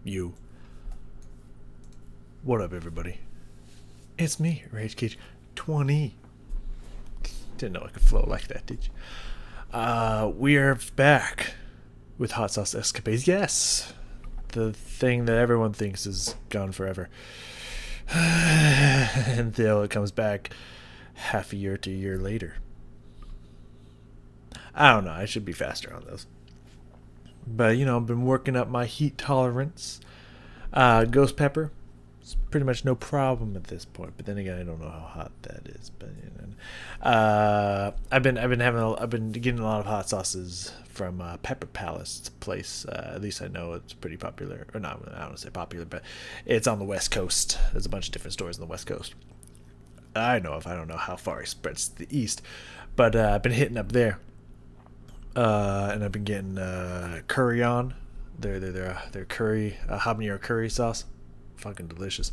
You. What up, everybody? It's me, Rage Cage 20. Didn't know I could flow like that, did you? We are back with Hot Sauce Escapades. Yes! The thing that everyone thinks is gone forever. Until it comes back half a year to a year later. I don't know, I should be faster on those. But, I've been working up my heat tolerance. Ghost pepper. It's pretty much no problem at this point. But then again, I don't know how hot that is. But I've been getting a lot of hot sauces from Pepper Palace place. At least I know it's pretty popular. Or not, I don't want to say popular, but it's on the West Coast. There's a bunch of different stores on the West Coast. I don't know how far it spreads to the east, but I've been hitting up there. And I've been getting curry on their curry habanero curry sauce, fucking delicious.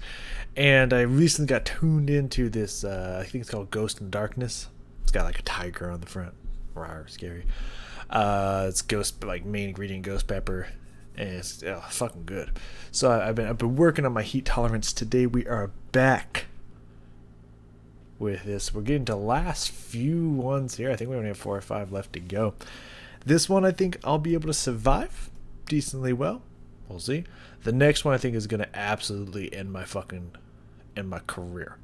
And I recently got tuned into this. I think it's called Ghost in Darkness. It's got like a tiger on the front. Rawr, scary. It's ghost like main ingredient ghost pepper, and it's fucking good. So I've been working on my heat tolerance. Today we are back with this. We're getting to the last few ones here. I think we only have 4 or 5 left to go. This one I think I'll be able to survive decently well. We'll see. The next one I think is going to absolutely end my career.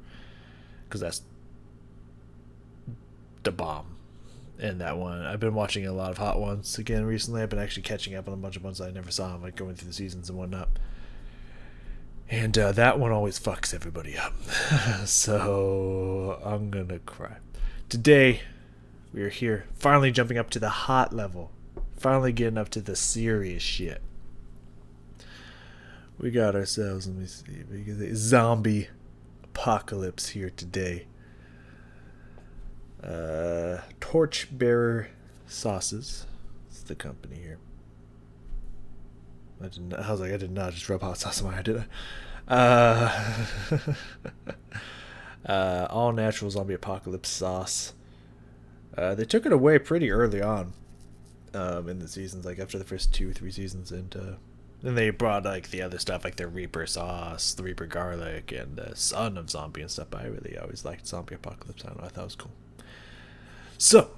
Because that's the bomb. And that one, I've been watching a lot of Hot Ones again recently. I've been actually catching up on a bunch of ones I never saw, like going through the seasons and whatnot. And that one always fucks everybody up. So I'm going to cry. Today, we are here, finally jumping up to the hot level. Finally getting up to the serious shit. We got ourselves, let me see, we got a zombie apocalypse here today. Torchbearer Sauces. It's the company here. I did not just rub hot sauce on my eye, did I? All natural zombie apocalypse sauce. They took it away pretty early on in the seasons, like after the first 2-3 seasons, and then they brought like the other stuff, like the Reaper sauce, the Reaper garlic, and the Son of Zombie and stuff. But I really always liked Zombie Apocalypse. I don't know, I thought it was cool. So,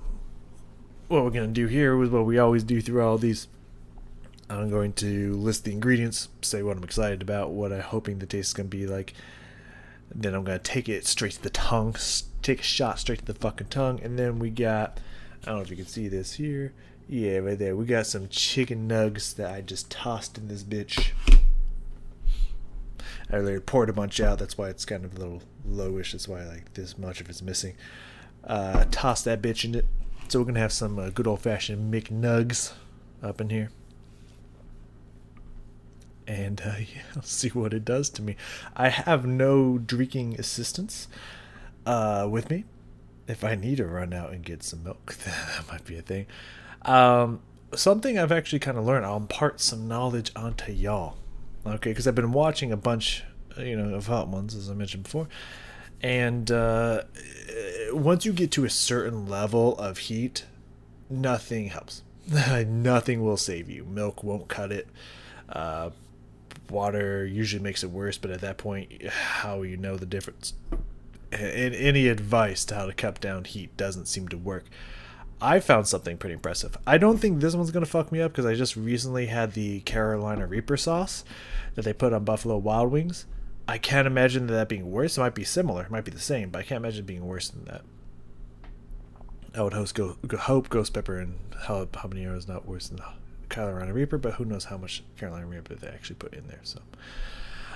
what we're gonna do here is what we always do through all these. I'm going to list the ingredients, say what I'm excited about, what I'm hoping the taste is gonna be like. Then I'm going to take it straight to the tongue. Take a shot straight to the fucking tongue. And then we got, I don't know if you can see this here. Yeah, right there. We got some chicken nugs that I just tossed in this bitch. I really poured a bunch out. That's why it's kind of a little lowish. That's why like this much of it's missing. Toss that bitch in it. So we're going to have some good old-fashioned McNugs up in here. And I'll see what it does to me. I have no drinking assistance with me. If I need to run out and get some milk, then that might be a thing. Something I've actually kind of learned. I'll impart some knowledge onto y'all. Okay, because I've been watching a bunch, of Hot Ones, as I mentioned before. And once you get to a certain level of heat, nothing helps. Nothing will save you. Milk won't cut it. Water usually makes it worse, but at that point, how you know the difference? And any advice to how to cut down heat doesn't seem to work. I found something pretty impressive. I don't think this one's going to fuck me up because I just recently had the Carolina Reaper sauce that they put on Buffalo Wild Wings. I can't imagine that being worse. It might be similar. It might be the same, but I can't imagine it being worse than that. I would hope Ghost Pepper and habanero is not worse than Carolina Reaper, but who knows how much Carolina Reaper they actually put in there. So,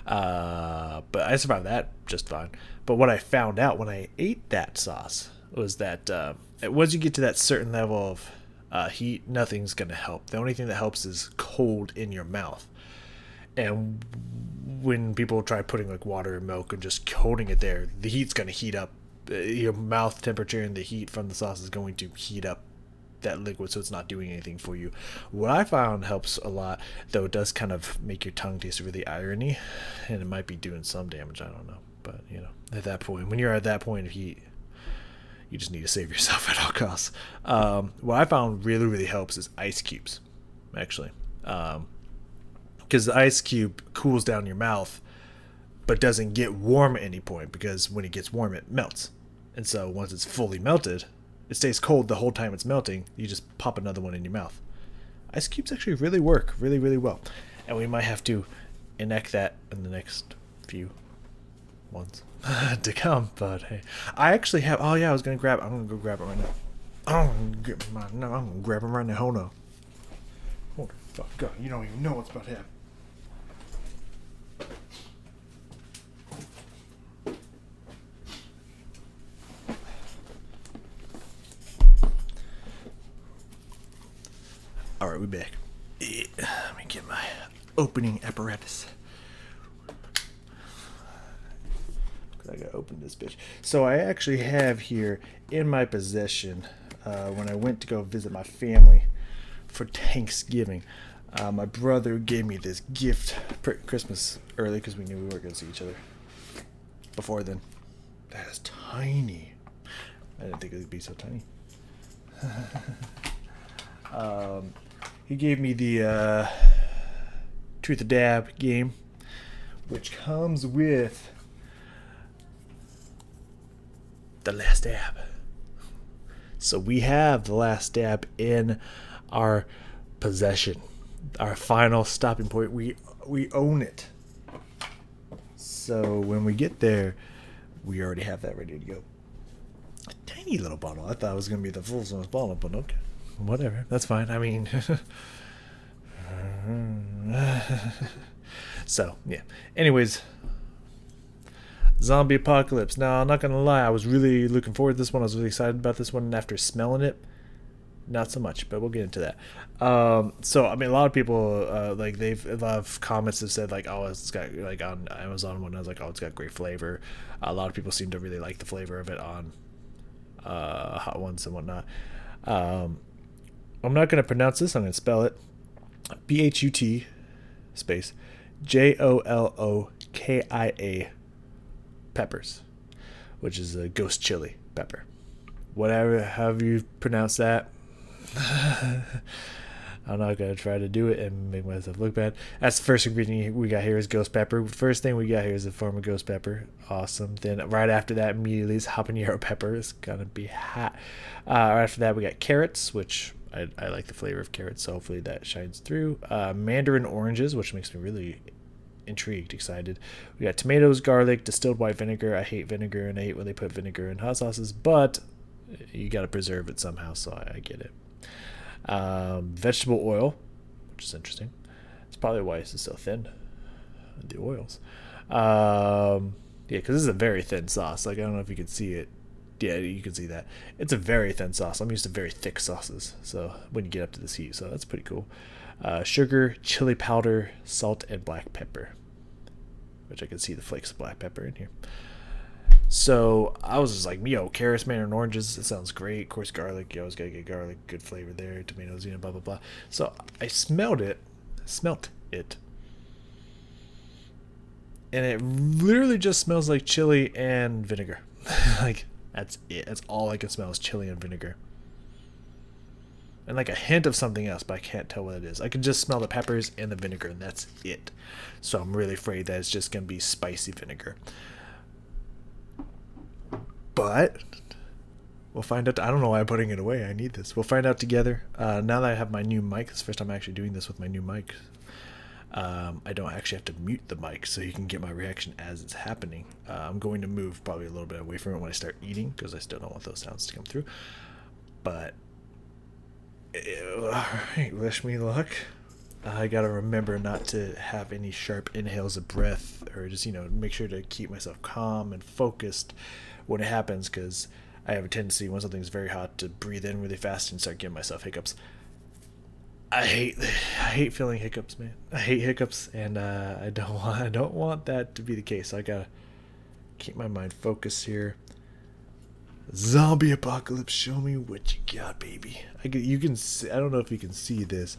but I survived that just fine. But what I found out when I ate that sauce was that once you get to that certain level of heat, nothing's gonna help. The only thing that helps is cold in your mouth. And when people try putting like water or milk and just holding it there, the heat's gonna heat up. Your mouth temperature and the heat from the sauce is going to heat up that liquid, so it's not doing anything for you. What I found helps a lot, though it does kind of make your tongue taste really irony, and it might be doing some damage, I don't know. But, at that point, when you're at that point of heat, you just need to save yourself at all costs. What I found really, really helps is ice cubes, actually. because the ice cube cools down your mouth but doesn't get warm at any point, because when it gets warm it melts. And so once it's fully melted, it stays cold the whole time it's melting. You just pop another one in your mouth. Ice cubes actually really work really, really well. And we might have to enact that in the next few ones to come. But hey, I actually have, oh yeah, I was going to grab, I'm going to go grab it right now. I'm going to grab him right now. Hold on. Hold the fuck up. You don't even know what's about to happen. Alright, we back. Yeah, let me get my opening apparatus. I gotta open this bitch. So I actually have here in my possession, when I went to go visit my family for Thanksgiving, my brother gave me this gift Christmas early, because we knew we weren't going to see each other before then. That is tiny. I didn't think it would be so tiny. He gave me the Truth or Dab game, which comes with the Last Dab. So we have the Last Dab in our possession. Our final stopping point. We own it. So when we get there, we already have that ready to go. A tiny little bottle. I thought it was going to be the full size bottle, but okay. Whatever. That's fine. I mean... So, yeah. Anyways... Zombie Apocalypse. Now, I'm not going to lie, I was really looking forward to this one. I was really excited about this one, and after smelling it, not so much, but we'll get into that. So, I mean, a lot of people, a lot of comments have said, like, oh, it's got, like, on Amazon when I was like, oh, it's got great flavor. A lot of people seem to really like the flavor of it on Hot Ones and whatnot. I'm not going to pronounce this, I'm going to spell it. BHUT space JOLOKIA peppers, which is a ghost chili pepper. Whatever, however you pronounce that. I'm not gonna try to do it and make myself look bad. That's the first ingredient we got here is ghost pepper. First thing we got here is a form of ghost pepper. Awesome. Then right after that immediately is habanero pepper. It's gonna be hot. Right after that we got carrots, which I like the flavor of carrots, so hopefully that shines through. Mandarin oranges, which makes me really intrigued, excited. We got tomatoes, garlic, distilled white vinegar. I hate vinegar, and I hate when they put vinegar in hot sauces, but you got to preserve it somehow, so I get it. Vegetable oil, which is interesting. It's probably why it's so thin, the oils. Yeah, because this is a very thin sauce. Like, I don't know if you can see it. Yeah, you can see that. It's a very thin sauce. I'm used to very thick sauces, so when you get up to this heat, so that's pretty cool. Sugar, chili powder, salt, and black pepper, which I can see the flakes of black pepper in here. So I was just like, yo, carrots, mandarin oranges, it sounds great. Of course, garlic, you always gotta get garlic, good flavor there. Tomatoes, you know, blah blah blah. So I smelt it, and it literally just smells like chili and vinegar. Like, that's it. That's all I can smell is chili and vinegar. And like a hint of something else, but I can't tell what it is. I can just smell the peppers and the vinegar, and that's it. So I'm really afraid that it's just going to be spicy vinegar. But we'll find out. I don't know why I'm putting it away. I need this. We'll find out together. Now that I have my new mic, it's the first time I'm actually doing this with my new mic. I don't actually have to mute the mic, so you can get my reaction as it's happening. I'm going to move probably a little bit away from it when I start eating, because I still don't want those sounds to come through. But alright, wish me luck. I gotta remember not to have any sharp inhales of breath, or just, make sure to keep myself calm and focused when it happens, because I have a tendency when something's very hot to breathe in really fast and start giving myself hiccups. I hate feeling hiccups, man. I hate hiccups, and I don't want that to be the case. So I gotta keep my mind focused here. Zombie apocalypse, show me what you got, baby. You can see, I don't know if you can see this.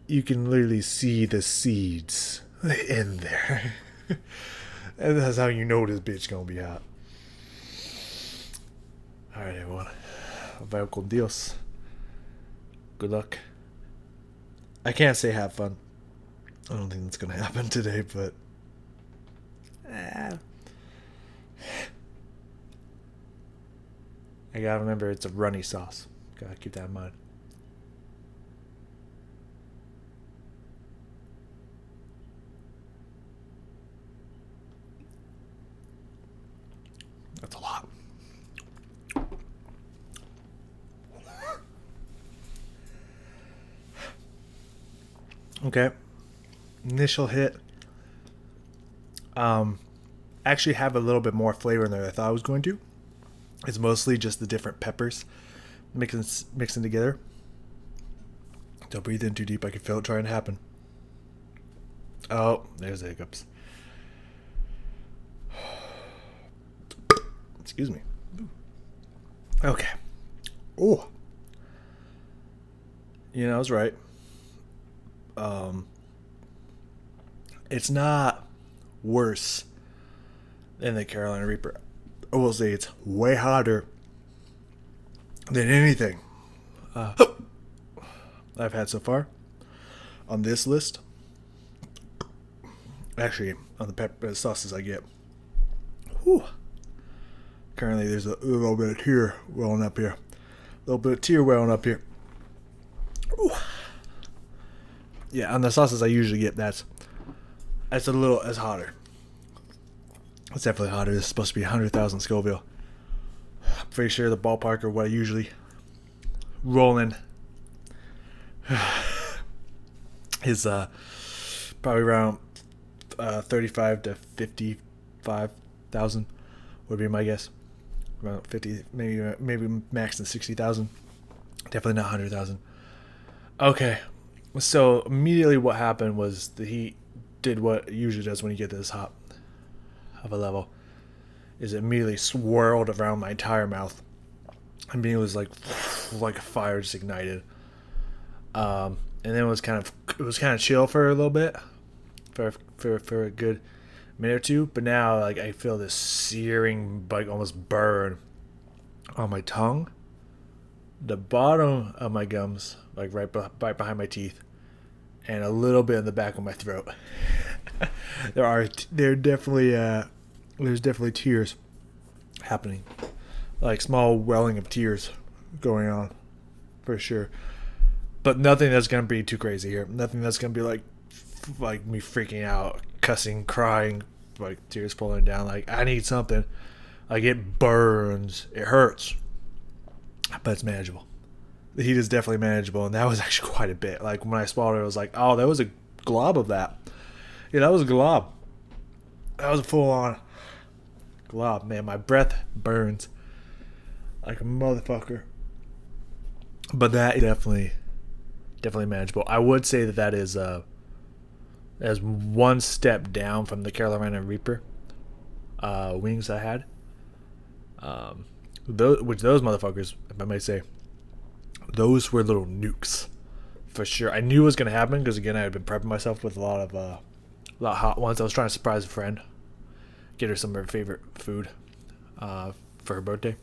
You can literally see the seeds in there. And that's how you know this bitch gonna be hot. Alright, everyone. Vaya con Dios. Good luck. I can't say have fun. I don't think that's gonna happen today, but I gotta remember it's a runny sauce. Gotta keep that in mind. That's a lot. Okay. Initial hit. Actually have a little bit more flavor in there than I thought I was going to. It's mostly just the different peppers mixing together. Don't breathe in too deep. I can feel it trying to happen. Oh, there's the hiccups. Excuse me. Okay. Oh. You know, I was right. It's not worse than the Carolina Reaper. I will say it's way hotter than anything I've had so far on this list. Actually, on the pepper sauces I get. Whew. Currently, there's a little bit of tear welling up here. Ooh. Yeah, on the sauces I usually get, that's hotter. It's definitely hotter. This is supposed to be 100,000 Scoville. I'm pretty sure the ballpark or what I usually roll in is probably around 35 to 55,000 would be my guess. Around 50, maybe max than 60,000. Definitely not 100,000. Okay, so immediately what happened was the heat did what it usually does when you get this hot of a level, is it immediately swirled around my entire mouth. I mean, it was like a fire just ignited. And then it was kind of chill for a little bit, for a good minute or two. But now, like, I feel this searing, like, almost burn on my tongue, the bottom of my gums, like right behind my teeth, and a little bit in the back of my throat. There's definitely tears happening, like small welling of tears going on, for sure. But nothing that's gonna be too crazy here. Nothing that's gonna be like me freaking out, cussing, crying, like tears falling down. Like, I need something. Like, it burns, it hurts, but it's manageable. The heat is definitely manageable, and that was actually quite a bit. Like, when I swallowed it, I was like, oh, that was a glob of that. Yeah, that was a glob. That was a full-on glob. Man, my breath burns like a motherfucker. But that is definitely manageable. I would say that is as one step down from the Carolina Reaper wings I had. Those motherfuckers, if I might say, those were little nukes for sure. I knew it was gonna happen because, again, I had been prepping myself with a lot of hot ones. I was trying to surprise a friend, get her some of her favorite food for her birthday,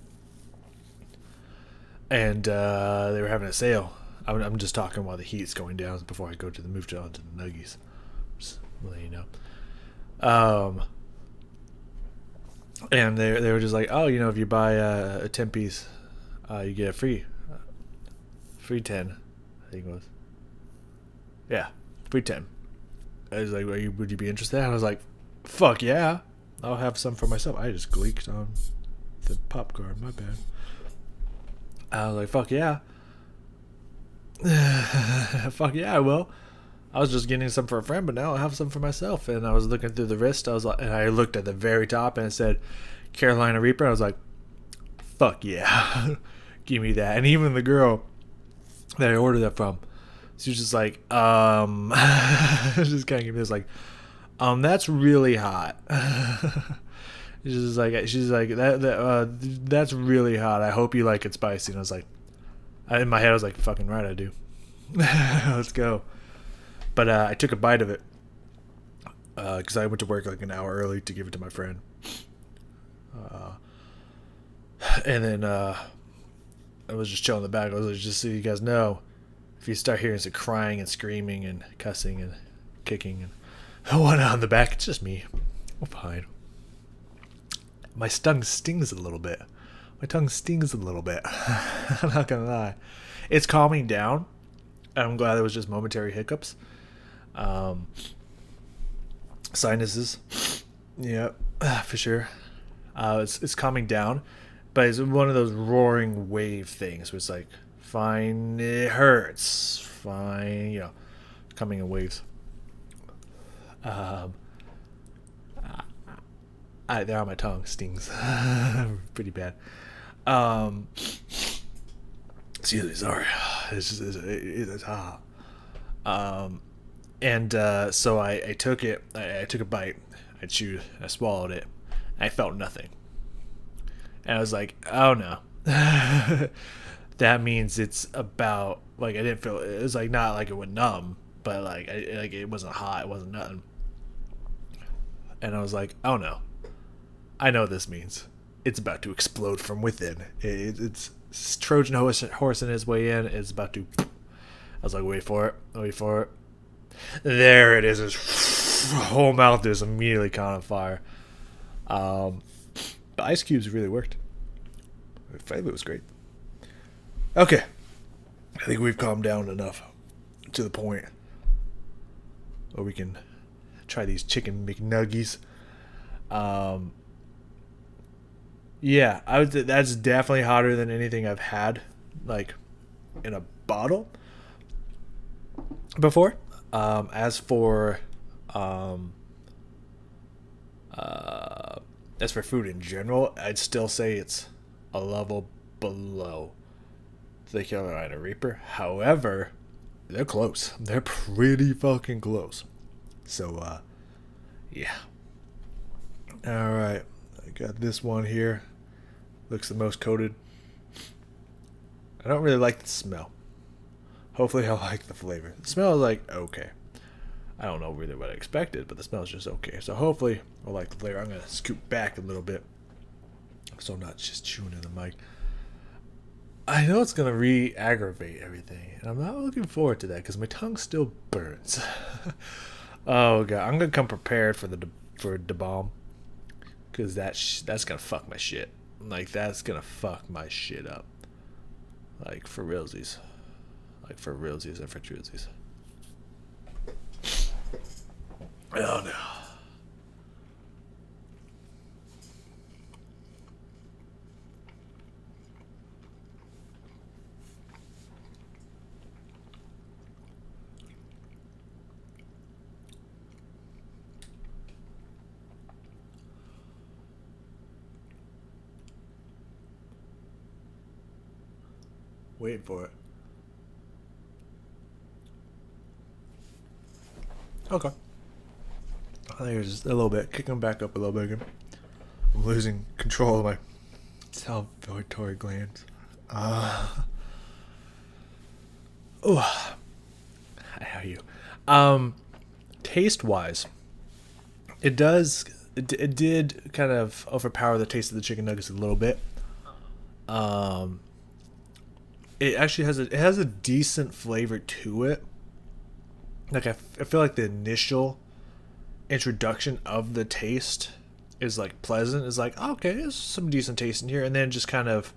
and they were having a sale. I'm just talking while the heat's going down before I go to move on to the nuggies. Just letting you know. And they were just like, oh, if you buy a 10-piece, you get a free 10, I think it was. Yeah, free 10. I was like, would you be interested? I was like, fuck yeah, I'll have some for myself. I just gleeked on the popcorn, my bad. I was like, fuck yeah. Fuck yeah, I will. I was just getting some for a friend, but now I have some for myself. And I was looking through the wrist. And I looked at the very top, and it said Carolina Reaper. I was like, fuck yeah, give me that. And even the girl that I ordered that from, she was just like, just kind of give me this like, that's really hot. she's like that's really hot. I hope you like it spicy. And I was like, in my head, I was like, fucking right, I do. Let's go. But I took a bite of it because I went to work like an hour early to give it to my friend. And then I was just chilling in the back. I was like, just so you guys know, if you start hearing some crying and screaming and cussing and kicking and one on the back. It's just me. I'm fine. My tongue stings a little bit. My tongue stings a little bit. I'm not gonna lie. It's calming down. I'm glad it was just momentary hiccups. Sinuses. Yeah, for sure. It's calming down, but it's one of those roaring wave things where it's like, fine, it hurts. Fine, coming in waves. There on my tongue stings pretty bad. Excuse me, sorry. It's hot. And so I took it. I took a bite. I chewed. I swallowed it. I felt nothing. And I was like, oh no. That means it's about, like, I didn't feel, it was like not like it went numb, but like it wasn't hot. It wasn't nothing. And I was like, oh no. I know what this means. It's about to explode from within. It's Trojan horse in his way in. It's about to. I was like, wait for it. There it is. His whole mouth is immediately caught on fire. The ice cubes really worked. The flavor was great. Okay. I think we've calmed down enough to the point where we can try these chicken McNuggies. Yeah, that's definitely hotter than anything I've had, like, in a bottle before. As for food in general, I'd still say it's a level below the Carolina Reaper. However, they're close. They're pretty fucking close. So, yeah. All right. I got this one here. Looks the most coated. I don't really like the smell. Hopefully I'll like the flavor. The smell is like okay. I don't know really what I expected, but the smell is just okay. So hopefully I'll like the flavor. I'm going to scoot back a little bit so I'm not just chewing in the mic. I know it's going to re-aggravate everything, and I'm not looking forward to that because my tongue still burns. Oh god, I'm going to come prepared for the bomb. Because that's going to fuck my shit. Like, that's going to fuck my shit up. Like, for realsies. Like, for realsies and for truesies. Oh, no. Waiting for it. Okay. I think it's just a little bit. Kicking back up a little bit again. I'm losing control of my salivatory glands. Oh. How are you? Taste wise, it did kind of overpower the taste of the chicken nuggets a little bit. It actually has a decent flavor to it. Like I feel like the initial introduction of the taste is like pleasant. It's like, oh, okay, there's some decent taste in here, and then just kind of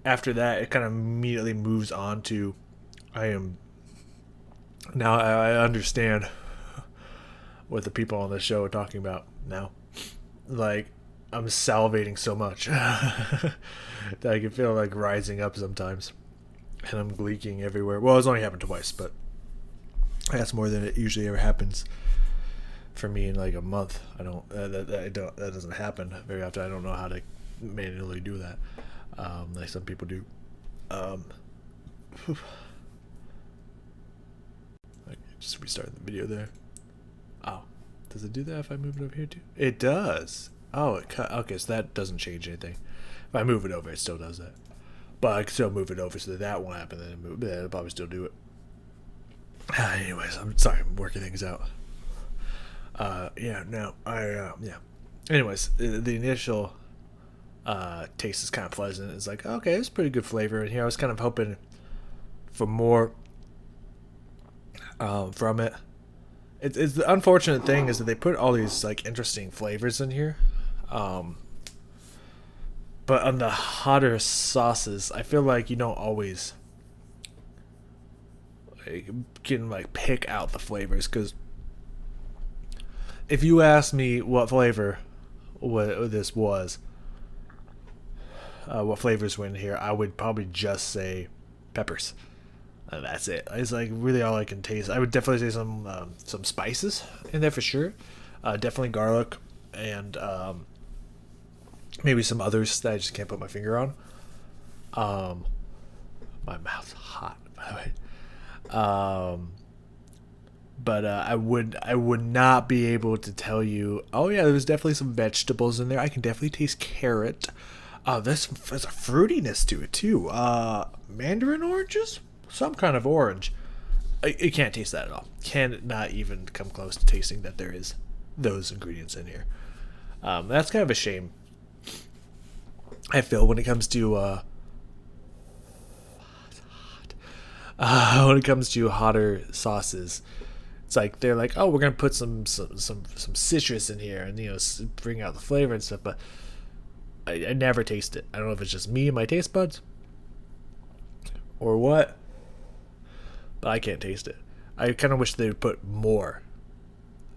after that, it kind of immediately moves on to I understand what the people on the show are talking about now. Like, I'm salivating so much that I can feel like rising up sometimes, and I'm leaking everywhere. Well, it's only happened twice, but that's more than it usually ever happens for me in like a month. That doesn't happen very often. I don't know how to manually do that, like some people do. Just restarting the video there. Oh, does it do that if I move it over here too? It does. Oh, it cut. Okay, so that doesn't change anything. If I move it over, it still does that. But I can still move it over so that won't happen. Then it'll probably still do it. Anyways, I'm sorry. I'm working things out. Yeah. Anyways, the initial taste is kind of pleasant. It's like, okay, it's pretty good flavor in here. I was kind of hoping for more from it. It's the unfortunate thing is that they put all these like interesting flavors in here, um, but on the hotter sauces, I feel like you don't always like, can like pick out the flavors because if you ask me what flavor what this was, what flavors were in here, I would probably just say peppers. That's it. It's like really all I can taste. I would definitely say some spices in there for sure. Definitely garlic and maybe some others that I just can't put my finger on. Um, my mouth's hot, by the way. But I would not be able to tell you. Oh yeah, there's definitely some vegetables in there. I can definitely taste carrot. There's a fruitiness to it too. Mandarin oranges, some kind of orange. You can't taste that at all. Cannot even come close to tasting that there is those ingredients in here. That's kind of a shame. I feel when it comes to when it comes to hotter sauces, it's like they're like, oh, we're gonna put some citrus in here and bring out the flavor and stuff, but I never taste it. I don't know if it's just me and my taste buds or what, but I can't taste it. I kind of wish they would put more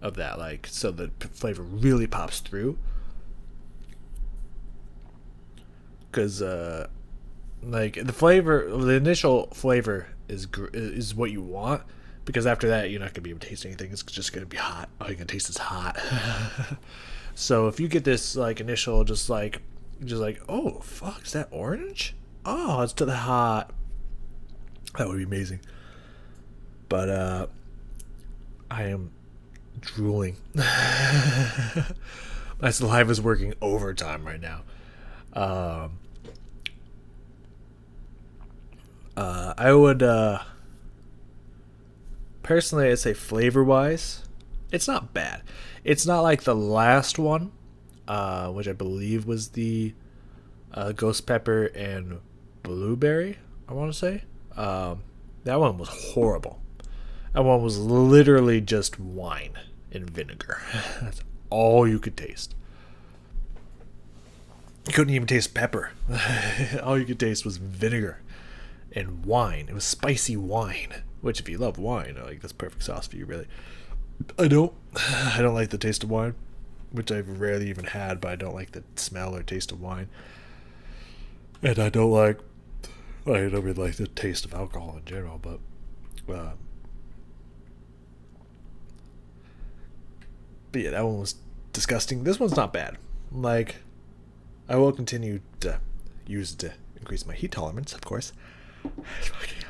of that, like so the flavor really pops through. Because like the initial flavor is what you want. Because after that, you're not gonna be able to taste anything. It's just gonna be hot. All you're gonna taste is hot. So if you get this like initial, just like, oh fuck, is that orange? Oh, it's to the hot. That would be amazing. But I am drooling. My saliva is working overtime right now. I would personally, I'd say flavor wise, it's not bad. It's not like the last one, which I believe was the ghost pepper and blueberry. I want to say that one was horrible. That one was literally just wine and vinegar. That's all you could taste. You couldn't even taste pepper. All you could taste was vinegar and wine. It was spicy wine, which if you love wine, like that's perfect sauce for you, really. I don't like the taste of wine, which I've rarely even had, but I don't like the smell or taste of wine. And I don't really like the taste of alcohol in general, but yeah, that one was disgusting. This one's not bad. Like, I will continue to use it to increase my heat tolerance, of course. It's fucking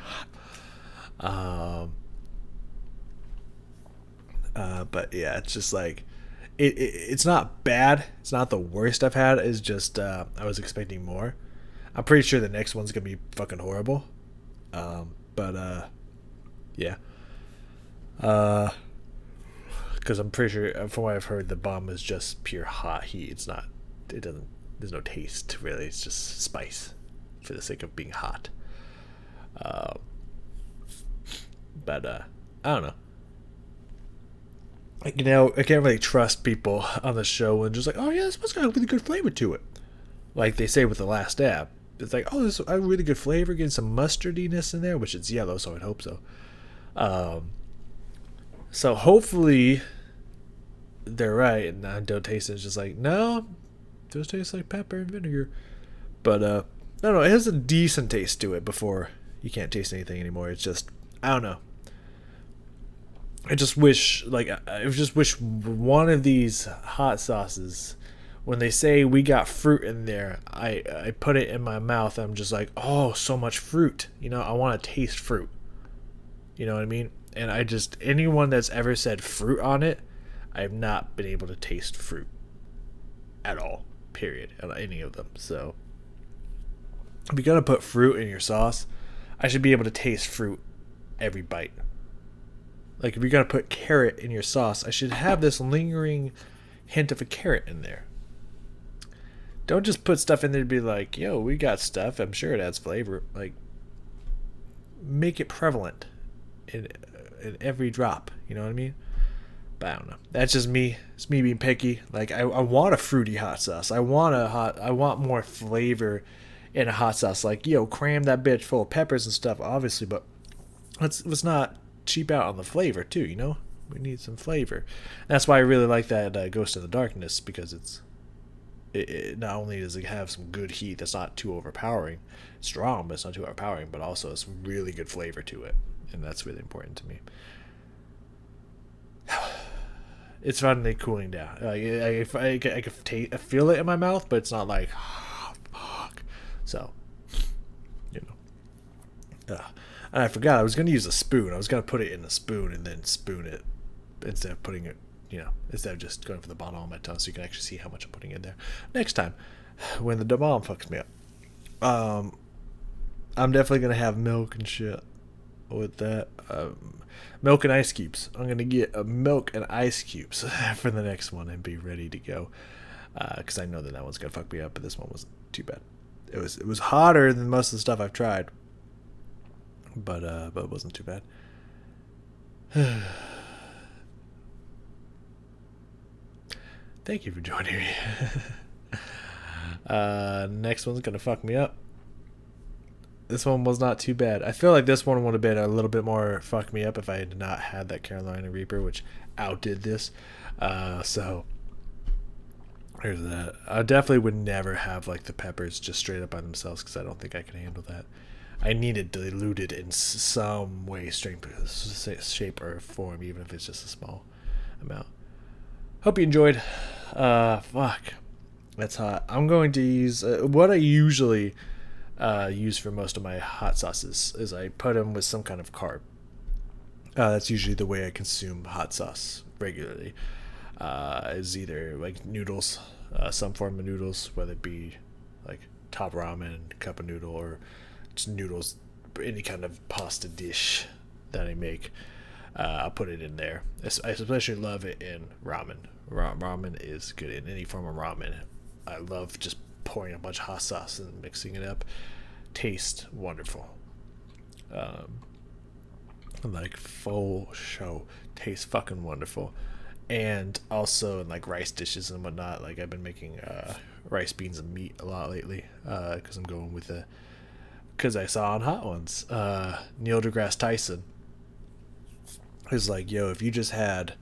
hot. But yeah, it's just like it's not bad. It's not the worst I've had. It's just I was expecting more. I'm pretty sure the next one's gonna be fucking horrible. But yeah. Because I'm pretty sure, from what I've heard, the bomb is just pure hot heat. It's not. It doesn't. There's no taste really. It's just spice for the sake of being hot. But I don't know. Like, I can't really trust people on the show and just like, oh yeah, this one's got a really good flavor to it. Like they say with the last dab. It's like, oh, this is a really good flavor, getting some mustardiness in there, which it's yellow, so I'd hope so. So hopefully they're right, and I don't taste it. It's just like, no, it does taste like pepper and vinegar. But I don't know, it has a decent taste to it before you can't taste anything anymore. It's just, I don't know. I just wish one of these hot sauces, when they say we got fruit in there, I put it in my mouth. I'm just like, oh, so much fruit. I want to taste fruit. You know what I mean? And anyone that's ever said fruit on it, I have not been able to taste fruit at all. Period. On any of them. So if you're gonna put fruit in your sauce, I should be able to taste fruit every bite. Like if you're gonna put carrot in your sauce, I should have this lingering hint of a carrot in there. Don't just put stuff in there to be like, yo, we got stuff. I'm sure it adds flavor. Like, make it prevalent in every drop. You know what I mean? But I don't know. That's just me. It's me being picky. Like I want a fruity hot sauce. I want more flavor in a hot sauce. Like, cram that bitch full of peppers and stuff, obviously, but let's not cheap out on the flavor too. We need some flavor. That's why I really like that Ghost in the Darkness, because it not only does it have some good heat that's not too overpowering, strong, but it's not too overpowering, but also it's really good flavor to it, and that's really important to me. It's finally cooling down. I feel it in my mouth, but it's not like, oh, fuck. So, and I forgot I was going to use a spoon. I was going to put it in a spoon and then spoon it instead of putting it, instead of just going for the bottom of my tongue, so you can actually see how much I'm putting in there. Next time, when the bomb fucks me up, I'm definitely going to have milk and shit with that. Milk and ice cubes. I'm going to get a milk and ice cubes for the next one and be ready to go. Because I know that one's going to fuck me up, but this one wasn't too bad. It was hotter than most of the stuff I've tried. But it wasn't too bad. Thank you for joining me. Next one's going to fuck me up. This one was not too bad. I feel like this one would have been a little bit more fuck me up if I had not had that Carolina Reaper, which outdid this. So there's that. I definitely would never have like the peppers just straight up by themselves, because I don't think I can handle that. I need it diluted in some way, shape, or form, even if it's just a small amount. Hope you enjoyed. Fuck. That's hot. I'm going to use what I usually use for most of my hot sauces is I put them with some kind of carb. That's usually the way I consume hot sauce regularly. Is either like noodles, some form of noodles, whether it be like top ramen, cup of noodle, or just noodles, any kind of pasta dish that I make. I'll put it in there. I especially love it in ramen. Ramen is good in any form of ramen. I love just pouring a bunch of hot sauce and mixing it up. Tastes wonderful. Like full show. Tastes fucking wonderful. And also in like rice dishes and whatnot. Like I've been making rice, beans, and meat a lot lately. Because I'm going with because I saw on Hot Ones, Neil deGrasse Tyson is like, yo, if you just had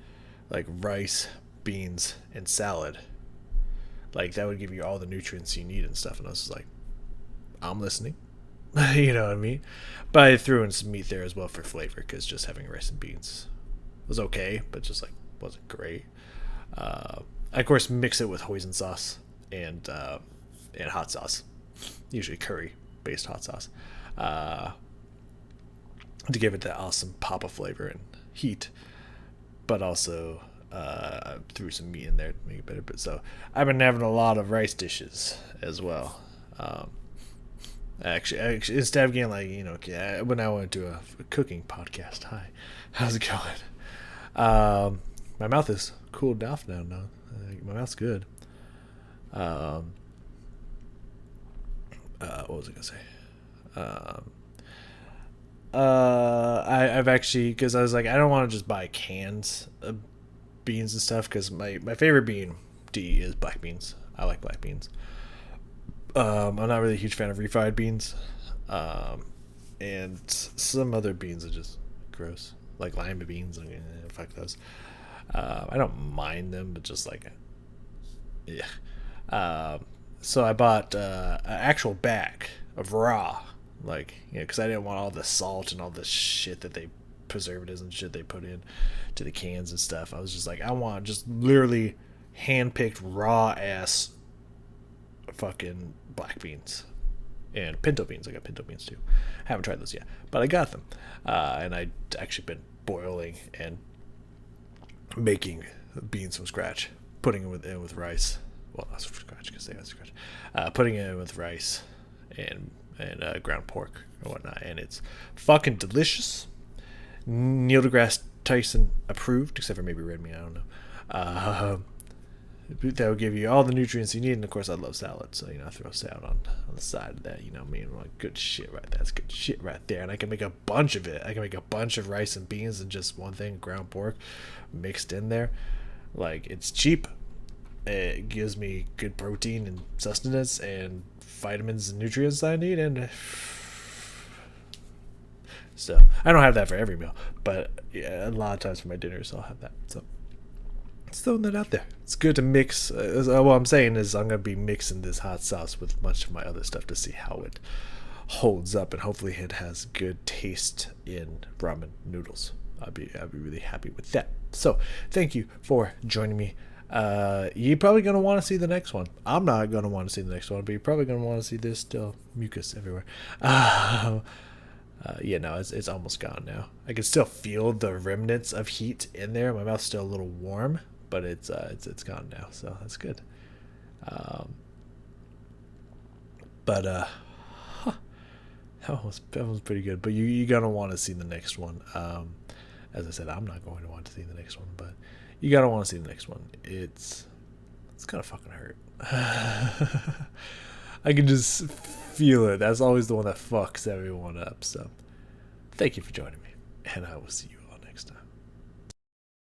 like rice, beans, and salad, like that would give you all the nutrients you need and stuff. And I was just like, I'm listening. You know what I mean? But I threw in some meat there as well for flavor, because just having rice and beans was okay, but just like wasn't great. I of course mix it with hoisin sauce and hot sauce, usually curry based hot sauce, to give it that awesome pop of flavor and heat, but also threw some meat in there to make it better. But so I've been having a lot of rice dishes as well. Actually, instead of getting like, when I went to a cooking podcast. Hi, how's it going? My mouth is cooled off now. My mouth's good. What was I gonna say? I've actually, because I was like, I don't want to just buy cans of beans and stuff, because my favorite bean to eat is black beans. I like black beans. I'm not really a huge fan of refried beans, and some other beans are just gross, like lima beans. Fuck those. I don't mind them, but just like, yeah. So I bought an actual bag of raw, like, because I didn't want all the salt and all the shit that they preservatives and shit they put in to the cans and stuff. I was just like, I want just literally hand-picked raw ass fucking black beans and pinto beans. I got pinto beans too. I haven't tried those yet, but I got them, and I'd actually been boiling and making beans from scratch, putting it in with rice. Well, not from scratch because they got scratch. Putting it in with rice and ground pork and whatnot, and it's fucking delicious. Neil deGrasse Tyson approved, except for maybe Red Meat. I don't know. That will give you all the nutrients you need, and of course I love salad, so I throw salad on the side of that. Me, and I'm like, good shit right there. That's good shit right there, and I can make a bunch of it. I can make a bunch of rice and beans and just one thing, ground pork, mixed in there. Like, it's cheap. It gives me good protein and sustenance and vitamins and nutrients I need, and so I don't have that for every meal, but yeah, a lot of times for my dinners I'll have that. So just throwing that out there. It's good to mix. What I'm saying is I'm gonna be mixing this hot sauce with much of my other stuff to see how it holds up, and hopefully it has good taste in ramen noodles. I'd be really happy with that. So thank you for joining me. You're probably gonna want to see the next one. I'm not gonna want to see the next one, but you're probably gonna want to see this. Still mucus everywhere. Yeah, no, it's almost gone now. I can still feel the remnants of heat in there. My mouth's still a little warm, but it's gone now, so that's good. But that was pretty good. But you're gonna want to see the next one. As I said, I'm not going to want to see the next one, but you gotta want to see the next one. It's gonna fucking hurt. I can just feel it. That's always the one that fucks everyone up. So thank you for joining me, and I will see you all next time.